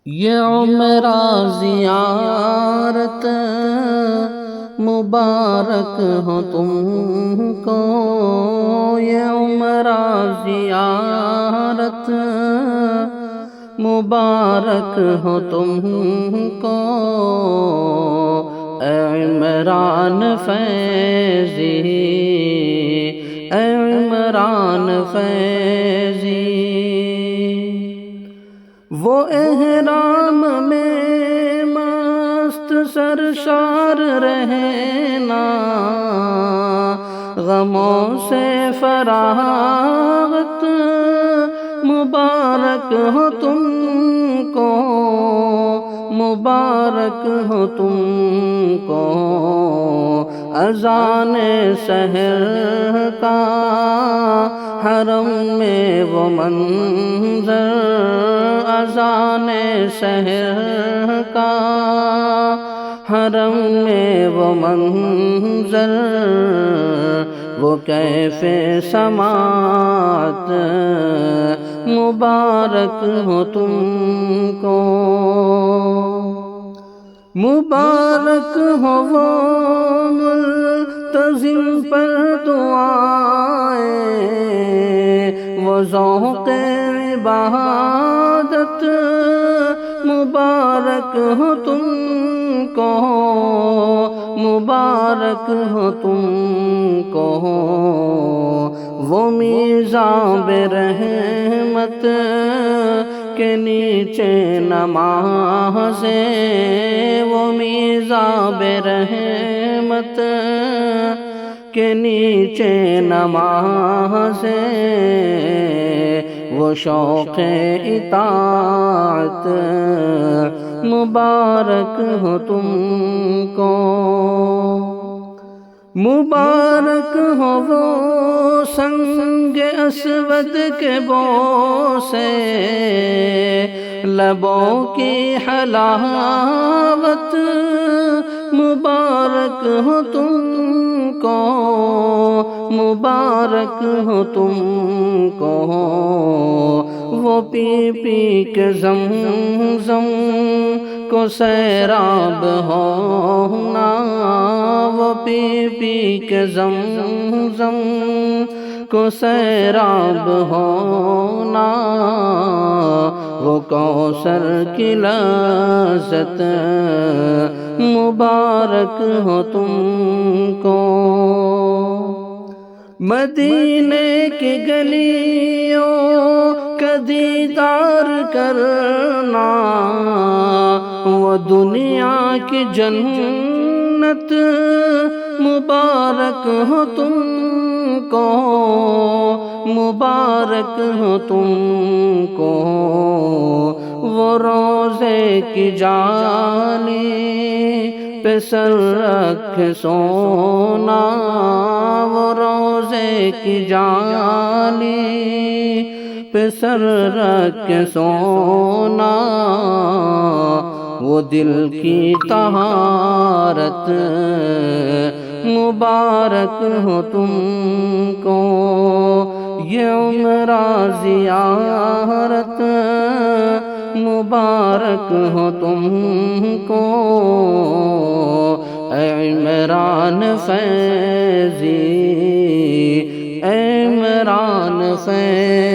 یہ عمرہ زیارت مبارک ہو تم کو، یہ عمرہ زیارت مبارک ہو تم کو، اے عمران فیضی، اے عمران فیضی۔ وہ احرام میں مست سرشار رہنا، غموں سے فراغت مبارک ہو تم کو، مبارک ہو تم کو۔ اذان سحر کا حرم میں وہ منظر، اذان سحر کا حرم میں وہ منظر، وہ کیف سماعت مبارک ہو تم کو، مبارک ہو وہ ملتزم پر دعائیں، وہ ذوق عبادت مبارک ہو تم کو، مبارک ہو تم کو۔ وہ میزان برحمت کے نیچے نمازیں، وہ میزان برحمت کے نیچے نمازیں، وہ شوق اطاعت مبارک ہو تم کو، مبارک ہو وہ سنگ اسود کے بوسے، لبوں کی حلاوت مبارک ہو تم کو، مبارک ہو تم کو۔ وہ پی پی کے زمزم کو سیراب ہونا، وہ پی پی کے زمزم کو سیراب ہونا، وہ کوثر کی لذت مبارک ہو تم کو۔ مدینے کی گلیوں کا دیدار کرنا، وہ دنیا کی جنت مبارک ہو تم کو، مبارک ہو تم کو۔ وہ روضے کی جالی پہ سر رکھ سونا، وہ روضے کی جالی پہ سر رکھ سونا، وہ دل کی طہارت مبارک ہو تم کو، یہ عمرہ زیارت مبارک ہو تم کو، اے عمران فیضی، اے عمران فیضی۔